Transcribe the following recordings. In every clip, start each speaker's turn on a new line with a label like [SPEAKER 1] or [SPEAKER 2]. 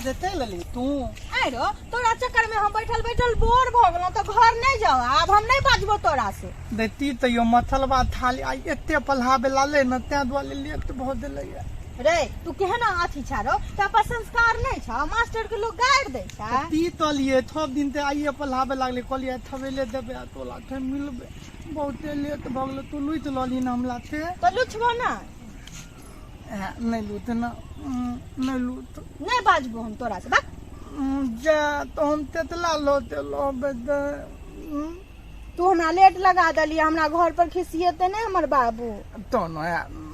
[SPEAKER 1] तेल ली तू
[SPEAKER 2] आई रो तोरा चक्कर में हम बैठल बैठल बोर भ गेलौ तो घर नहीं जाओ अब हम नहीं बाजबो तोरा से
[SPEAKER 1] देती तो यो मथलबा थाली आई एते पल्हाबे लाले न त्या दुआले लेट बहुत देले
[SPEAKER 2] रे तू केहना अथी छारो त पर संस्कार नहीं छ मास्टर के लोग गाड़ दे छ
[SPEAKER 1] ती तो लिए थोब दिन ते आइए पल्हाबे लागले कहलिए थवेले देबे आ तोला थे मिलबे बहुते लेट भ गेल तू लुइत लली न हमला थे
[SPEAKER 2] तो लुछबो ना
[SPEAKER 1] नहीं लूट ना नहीं लूट
[SPEAKER 2] नहीं बाजबो हम तोरा से बात
[SPEAKER 1] जा तो हम तेतला लो बेद
[SPEAKER 2] तू हमरा लेट लगा दली हमरा घर पर खिसियते नहीं हमर बाबू
[SPEAKER 1] तो न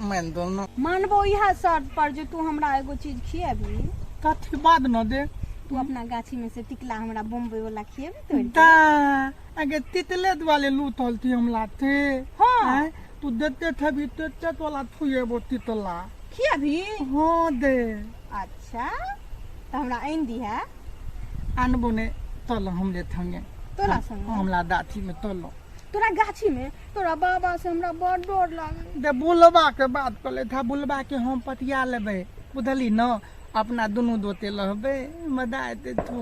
[SPEAKER 1] मैं दोनों
[SPEAKER 2] मानबो यह शर्त पर जो तू हमरा एगो चीज खिएबी
[SPEAKER 1] कथी बात न दे
[SPEAKER 2] तू अपना गाछी में से टिकला हमरा बम्बई वाला खिएबी तो
[SPEAKER 1] दा अगे तितले वाले लूटल थी हमला थे
[SPEAKER 2] हां
[SPEAKER 1] तू देते थे भी तेते वाला थुए वो तितला
[SPEAKER 2] खिएबी
[SPEAKER 1] हां दे
[SPEAKER 2] अच्छा तो हमरा आइन दी है
[SPEAKER 1] अनबो ने तल हम ले थंगे
[SPEAKER 2] तोरा संग
[SPEAKER 1] हमला दाठी में तल
[SPEAKER 2] तोरा गाछी में तोरा बाबा से हमरा बड़ डर लागे
[SPEAKER 1] दे बुलबा के बात कर ले था बुलबा के हम पतिया लेबे बुझली न अपना दोनों दोते लहबे मजा आते तू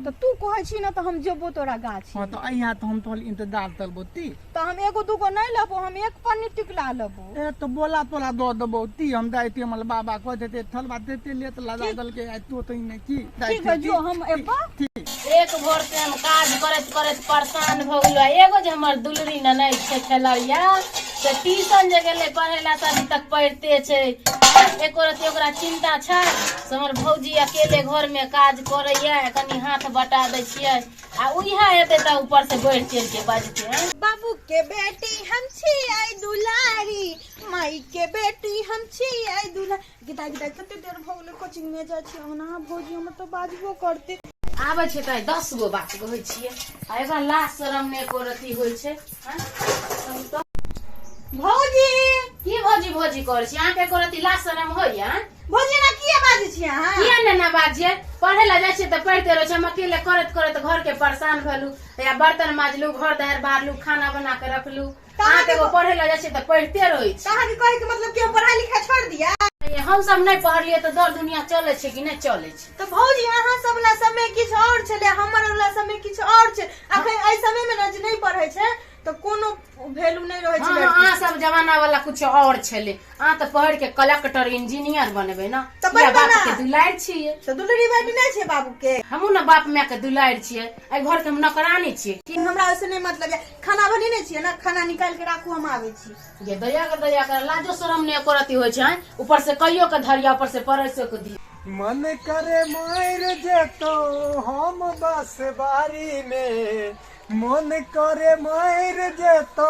[SPEAKER 2] तो तू कहै छी न तो हम जेबो तोरा गाछी
[SPEAKER 1] हां तो अइहा तो हम तोल इंतजार करबोती
[SPEAKER 2] तो हम एगो दूगो नहीं लेबो हम एक पन्नी टिकला लेबो
[SPEAKER 1] ए तो बोला तोला दो दबो ती हम दाइती हमल बाबा कह देते थलबा देते ले तो लगा दल के आ तो तई ने की
[SPEAKER 2] ठीक है जो हम एबा
[SPEAKER 3] एक भोर से हम काज करत करत परेशान भ गेलो एगो जे हमर दुलरी न नहीं छै खेलरिया से ट्यूशन जे गेले पढ़ेला अभी तक पढ़ते छै एको रति ओकरा चिंता छै से हमर भौजी अकेले घर में काज करैया कनी हाथ बटा दै छियै आ उइहा हेतै त ऊपर से बढ़ चढ़ के बाजते हैं
[SPEAKER 2] बाबू के बेटी हम छी आई दुलारी माई के बेटी हम छी आई दुला गिटा गिटा कते देर भ गेलै कोचिंग में जा छी ओना भौजी हम तो बाजबो करते
[SPEAKER 3] आबै छै त 10 गो बात कहै छियै आ एगो लाज शरम ने एको रति होइ छै हैं
[SPEAKER 2] भौजी
[SPEAKER 3] की भौजी भौजी करै छी अहाँ के एको रति लाज शरम होइया
[SPEAKER 2] भौजी ना किया बाजै छी अहाँ
[SPEAKER 3] किया ना बाजिए पढ़े ला जाय छी त पढ़ते रह छी हम अकेले करत करत घर के परेशान भेलू या बर्तन माजलू घर दहर बारलू खाना बना के रखलू अहाँ के पढ़े ला जाय छी त पढ़ते रही छी
[SPEAKER 2] कहां के कहे के मतलब कि हम पढ़ाई लिखाई छोड़ दिया
[SPEAKER 3] हम सब नहीं पढ़लिए तो दर दुनिया चले छै कि नहीं चले छै
[SPEAKER 2] तो भौजी अहाँ सब ला समय किछ और छले हमर वाला समय किछ और छै अखन एई समय में न नहीं पढ़ै छै तो कोनो वैल्यू नहीं रहे छै
[SPEAKER 3] हां सब जमाना वाला कुछ और छले अहाँ त पढ़ के कलेक्टर इंजीनियर बनबे ना
[SPEAKER 2] तो
[SPEAKER 3] बाप के दुलार छिए
[SPEAKER 2] तो दुलरी बेटी नहीं छै बाबू के
[SPEAKER 3] हमहु ना बाप माय के दुलार छिए ए घर के हम नौकरानी छिए
[SPEAKER 2] हमरा से नहीं मतलब खाना बनेने छिए ना खाना निकाल के राखू हम आवे छी
[SPEAKER 3] ये दया कर लाजो शरम ने करती होय छै ऊपर से कहियो के धरिया ऊपर से परसो के दी
[SPEAKER 1] मन करे मार जेतो हम बस बारी में मन करे मार जेतो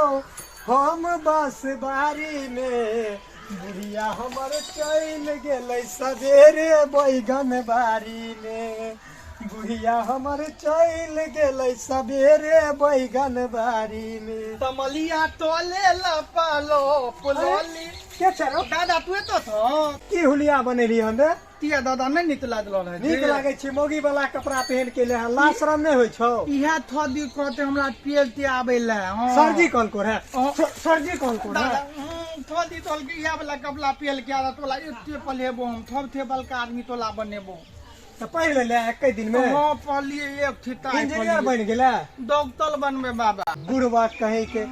[SPEAKER 1] हम बस बारी में बुढ़िया हमर चल गेलै सवेरे बैगन बारी में बुढ़िया हमर चल गेलै सवेरे बैगन बारी में तमलिया तोले लपालो पुलोली के चरो दादा तू तो की हुलिया बनेली हमे तिया दादा नहीं नीक लागल रहे नीक लागे छै मौगी वाला कपड़ा पहन के ले लाज शरम नहीं होय छौ इहा थदी कहते हमरा पेलते आबै ले सरजी कौन को रे सरजी कौन को रे थदी तोल के इहा वाला कपड़ा पेल के आ तोला एते पलेबो हम थब थे बलका आदमी तोला बनेबो तो पहले ले एक दिन में हां पहले एक ठिता इंजीनियर बन गेला डॉक्टर बनबे बाबा गुड़ बात कहे के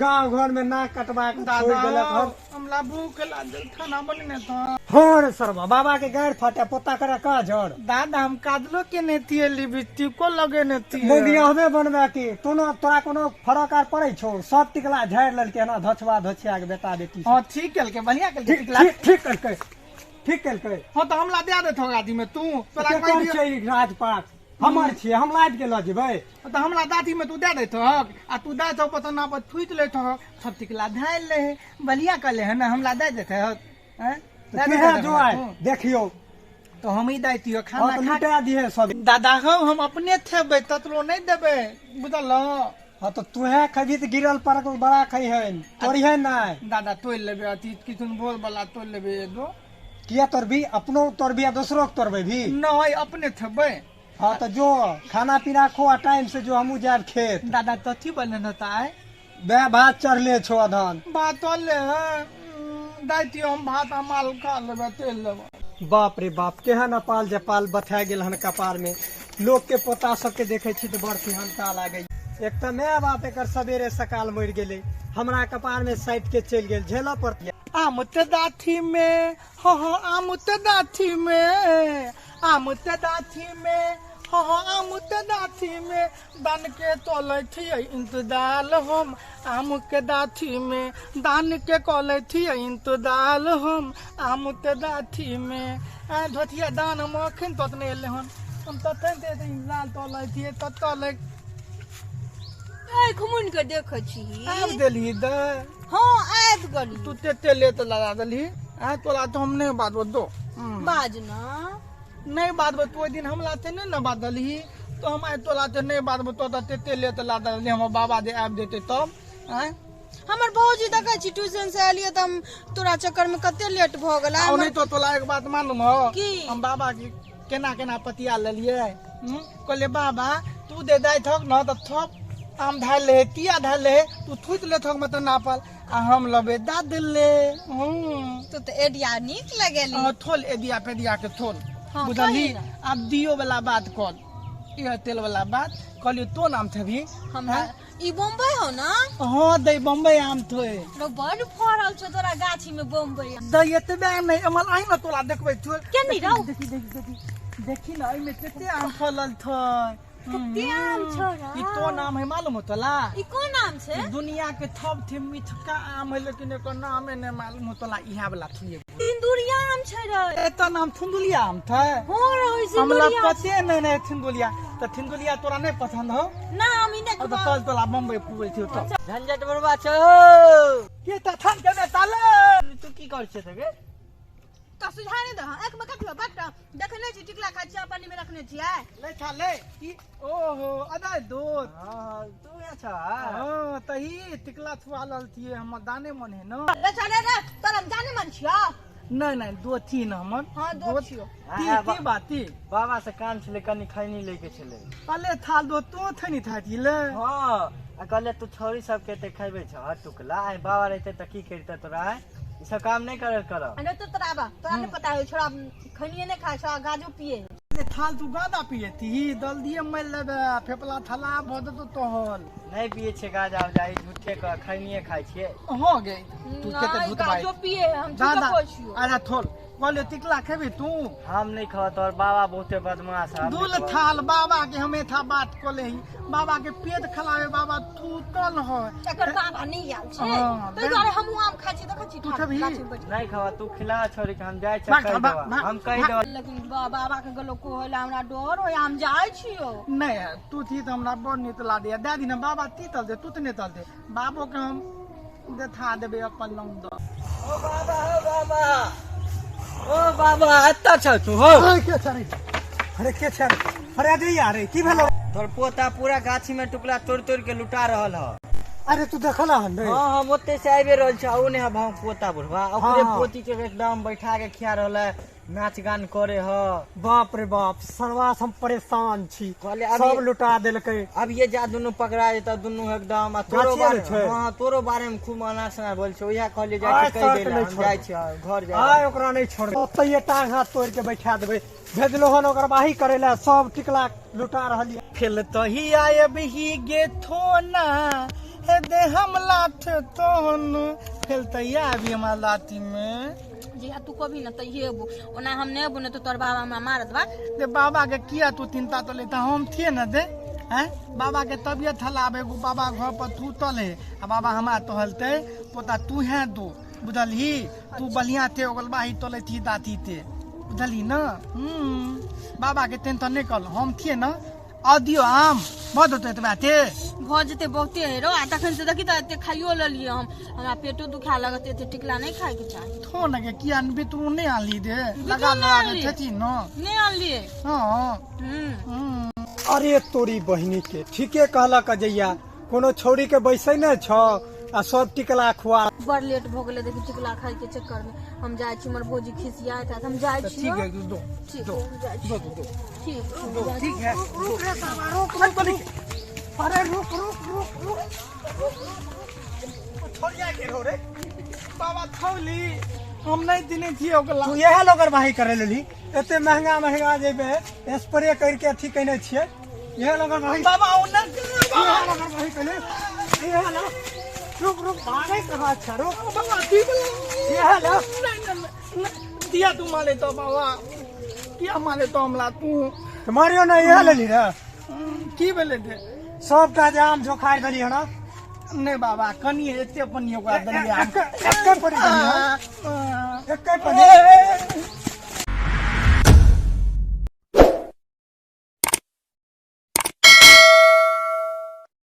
[SPEAKER 1] गांव घर में ना कटवा के छोड़ देला घर हमला भूख लागल खाना बनेने था हां रे सरवा बाबा के गाड़ फाटे पोता करे का जड़ दादा हम कादलो के ने तिए लिपस्टिक को लगे ने ती मोगिया हमें बनवा के तोनो तोरा कोनो फरक आर पड़ै छौ सब टिकला झाड़ लेल के ना धछवा धछिया के बेटा बेटी हां ठीक कल के बढ़िया कल के टिकला ठीक कल के ठीक कल के हां तो हमला दे दे थोड़ा दी में तू तोरा कोन छै राजपाट हमर छिए हम लाद के ल जेबै त हमरा दादी में तू दे दे थक आ तू दे थक पता पर थुइत ले थक सब टिकला धाइल ले बलिया कले है ना हमला दे देते हैं दे जो आए देखियो तो हम ही दैतियो खाना खा लुटा दिए सब दादा हो हम अपने थेबै ततलो नहीं देबै बुझल हां तो तूहे खबी त गिरल पर बड़ा खई है तोरी है ना दादा तोल लेबे अति कितन बोल वाला तोल लेबे दो किया तोरबी अपनो तोरबी आ दूसरो के तोरबे भी नहीं अपने थेबै हाँ तो जो खाना पीना खो टाइम से जो हमू जाब खेत दादा तथी बने है बे भात चढ़ले छो अधन भात ले दाइती हम भात माल खा लेबे तेल लेबे बाप रे बाप केहन अपाल जपाल बथा गेल हन कपार में। लोग के पोता सबके देखे छी तो बड़ सिहनता लागे। एक तो माय बाप एक सवेरे सकाल मर गेले, हमरा कपार में साइट के चल गेल, झेला पड़ती।
[SPEAKER 4] आमुत दाथी में हो आमुत दाथी में आमुत दाथी में हो आमुत दाथी में दान के तोले थी इंतदाल हम आम के दाथी में दान के कोले थी इंतदाल हम आमुत दाथी में आ धोतिया दान मखन ततने ले हम ततन दे लाल तोले थी ततले
[SPEAKER 2] आई घुमुन के देख छी
[SPEAKER 4] आब देली द
[SPEAKER 2] हां आब गली
[SPEAKER 4] तू तेते ले तो लगा देली आ तोला तो हम नहीं बात दो
[SPEAKER 2] बाज ना
[SPEAKER 4] नहीं बात बतो दिन हम लाते नहीं ना बात दली तो हम आए तो लाते नहीं बात बतो तेते ले तो ला दली हम बाबा दे आब देते तब हैं
[SPEAKER 2] हमर भौजी देखे छी ट्यूशन से आलिए त हम तोरा चक्कर में कते लेट भ गेला।
[SPEAKER 4] और नहीं तो तोला एक बात मालूम हो
[SPEAKER 2] की?
[SPEAKER 4] हम बाबा की केना केना पतिया लेलिए कहले बाबा तू दे दाई थक न त थप आम धाल ले तिया धाल ले तू थुत ले थक मत नापल आ हम लबे दा दिले
[SPEAKER 2] तो एडिया नीक लगेली
[SPEAKER 4] थोल एदिया पेदिया के थोल
[SPEAKER 2] हाँ,
[SPEAKER 4] बुझली।
[SPEAKER 2] कही ना।
[SPEAKER 4] अब दियो वाला बात कल ये तेल वाला बात कहलियो तो नाम थे भी
[SPEAKER 2] हमरा ई बम्बई हो ना
[SPEAKER 4] हाँ दई बम्बई आम थे
[SPEAKER 2] रो बड़ फरल छ तोरा गाछी में बम्बई
[SPEAKER 4] दई एतबे नहीं अमल आई ना तोला देखबै छोड़
[SPEAKER 2] केनी रौ
[SPEAKER 4] देखी देखी देखी देखी ना एमे कते आम फलल थे
[SPEAKER 2] कते आम छ रा
[SPEAKER 4] ई तो नाम है मालूम हो तोला
[SPEAKER 2] ई कोन नाम छे
[SPEAKER 4] दुनिया के थप थे मीठका आम है लेकिन एकर नाम है नहीं मालूम हो तोला इहा वाला थुए
[SPEAKER 2] सिंदूरिया आम छ रे
[SPEAKER 4] एत नाम थुंदुलिया आम थे
[SPEAKER 2] हो रहो
[SPEAKER 4] हमरा
[SPEAKER 2] सिंदूरिया
[SPEAKER 4] पते नहीं थुंदुलिया तो थुंदुलिया तोरा नहीं पसंद हो
[SPEAKER 2] ना हम इने
[SPEAKER 4] अब तो तल तोला बम्बई पुगल थी तो
[SPEAKER 1] झंझट बरबा छो
[SPEAKER 4] के त थान के ताले
[SPEAKER 1] तू की कर छे तबे
[SPEAKER 2] तो सुझाने दो एक में कटलो बाट देखने छी टिकला खा छी पानी में रखने छी है
[SPEAKER 4] ले खा ले ई ओहो अदा दूध
[SPEAKER 1] हां तू अच्छा
[SPEAKER 4] हां तही टिकला छुआलल थिए हम दाने मन है न
[SPEAKER 2] ले चले रे तोरा जाने मन छियो
[SPEAKER 4] नहीं नहीं दो थी न हमर
[SPEAKER 2] हां दो छियो
[SPEAKER 4] ती बाती
[SPEAKER 1] बाबा से काम छले कनी खैनी लेके छले
[SPEAKER 4] अले थाल दो तो थनी थाती ले
[SPEAKER 1] हां आ कहले तू छोरी सब के ते खैबे छ टुकला आई बाबा रहते त की करते तोरा ई सब काम नहीं कर
[SPEAKER 2] अने तो तोरा बा तोरा नहीं पता है छोड़ा खनिए ने खाए छ गाजो पिए
[SPEAKER 4] अले थाल तू गादा पिए थी दल दिए मैल लेबे फेपला थला भद तो तोहल
[SPEAKER 1] नहीं पिए छे गाजा जाई झूठे का खैनिए खाई छे
[SPEAKER 4] हो गई तू केते दूध बाई
[SPEAKER 2] गाजो पिए हम ठीक
[SPEAKER 4] दादा
[SPEAKER 2] पोछियो
[SPEAKER 4] अरे थोल कहले टिकला खेबी तू
[SPEAKER 1] हम नहीं खात और बाबा बहुते बदमाश है
[SPEAKER 4] दूल थाल बाबा के हमें था बात कोले ही बाबा के पेट खलावे बाबा तू तल हो
[SPEAKER 2] एकर बाबा नहीं आल छे
[SPEAKER 4] हाँ,
[SPEAKER 2] तो द्वारे हम आम खाई छी देख छी
[SPEAKER 4] तू छबी?
[SPEAKER 1] नहीं खावा तू खिला छोरी के हम जाय छ
[SPEAKER 4] भाग,
[SPEAKER 1] कह
[SPEAKER 4] भाग,
[SPEAKER 1] देवा
[SPEAKER 4] भाग,
[SPEAKER 1] हम कह
[SPEAKER 4] भाग।
[SPEAKER 1] देवा
[SPEAKER 2] लेकिन बाबा के गलो को होला हमरा डर हो हम जाय छियो
[SPEAKER 4] नहीं तू थी तो हमरा बड़ नीत ला दे दादी ने बाबा ती तल दे तू तने तल दे बाबो के हम देखा देबे अपन लंग द
[SPEAKER 1] ओ बाबा ओ बाबा अत्ता छ तू हो
[SPEAKER 4] के छरे अरे के छरे अरे दे यार की भेलो
[SPEAKER 1] तोर पोता पूरा गाछी में टुकड़ा तोड़ तोड़ के लुटा रहल ह
[SPEAKER 4] अरे तू देखला हन रे
[SPEAKER 1] हां हम ओते से आबे रहल छ औने हम पोता बुढ़वा ओकरे
[SPEAKER 4] हाँ।
[SPEAKER 1] पोती के एकदम बैठा के खिया रहल है नाच गान करे ह
[SPEAKER 4] बाप रे बाप सर्वास हम परेशान छी
[SPEAKER 1] कहले
[SPEAKER 4] सब
[SPEAKER 1] अभी
[SPEAKER 4] लुटा देलकै
[SPEAKER 1] अब ये जा दुनु पकड़ा जेता दुनु एकदम आ तोरो
[SPEAKER 4] गाछिए
[SPEAKER 1] बारे
[SPEAKER 4] में छै?
[SPEAKER 1] हां तोरो बारे में खूब अनार सना बोल छ ओया कहले
[SPEAKER 4] आय
[SPEAKER 1] जाय के कह
[SPEAKER 4] शर्त
[SPEAKER 1] देला
[SPEAKER 4] नहीं
[SPEAKER 1] हम
[SPEAKER 4] छोड़।
[SPEAKER 1] जाय छ घर जाय
[SPEAKER 4] आय ओकरा नहीं छोड़ ओतैये टांग हाथ तोड़ के बैठा देबै भेजलो हन ओकर बाही करे ला सब टिकला लुटा रहलिए खेल तही आयब ही गे थोना हे दे हम लाठ तोहन खेल तही आबी हमरा लाठी में
[SPEAKER 2] जी तू कभी न त ये ओना हम ने बुने तो तोर बाबा हमरा मारत बा
[SPEAKER 4] दे बाबा के किया तू चिंता तो लेता हम थिए न दे हैं बाबा के तबियत खराब है बाबा घर पर तू तले आ बाबा हमरा तोहलते पोता तू है दो बुझलही तू बलिया थे ओगल बाही तोले थी दाती थे बुझली न बाबा के टेंशन नहीं कर हम थिए न अदियो आम बहुत होते तो बाते
[SPEAKER 2] भ जते बहुते है रो आ तखन से देखी त एते खाइयो ल लिए हम हमरा पेटो दुखा लगत एते टिकला नहीं खाए के चाही
[SPEAKER 4] थो न के किया भी तू नहीं आली दे लगा लगा के थी न
[SPEAKER 2] नहीं आन लिए
[SPEAKER 4] हां
[SPEAKER 1] अरे तोरी बहिनी के ठीके कहला कजैया कोनो छोरी के बैसे न छ आ सब टिकला खुआ
[SPEAKER 2] बड़ लेट भ गेले देखी टिकला खाए के चक्कर में हम जाय छी हमर भौजी खिसिया था हम जाय छी
[SPEAKER 4] ठीक है दो
[SPEAKER 2] ठीक
[SPEAKER 4] दो
[SPEAKER 2] है, जाय छी।
[SPEAKER 4] दो दो
[SPEAKER 2] ठीक
[SPEAKER 4] ठीक है रुक रे बाबा रुक मत बोली अरे रुक रुक रुक रुक छोड़िया के रो रे बाबा थौली हम नहीं दिने थी ओकला
[SPEAKER 1] तू यह लोगरवाही करे लेली एते महंगा जेबे स्प्रे करके अथी कने छियै यह लोगरवाही
[SPEAKER 4] बाबा उन्हें
[SPEAKER 1] यह लोगरवाही कने यह लो रुक भागे कहाँ अच्छा रुक
[SPEAKER 4] बाबा दी बोला
[SPEAKER 1] यह लो
[SPEAKER 4] नहीं दिया तू माले तो बाबा क्या माले तो हमला तू
[SPEAKER 1] तुम्हारियो ना यह लेली रे
[SPEAKER 4] की बोले थे
[SPEAKER 1] सब का जाम जो खाई देली है ना
[SPEAKER 4] नहीं बाबा कनी एते पनियो का दलिया
[SPEAKER 1] एक परी एक परी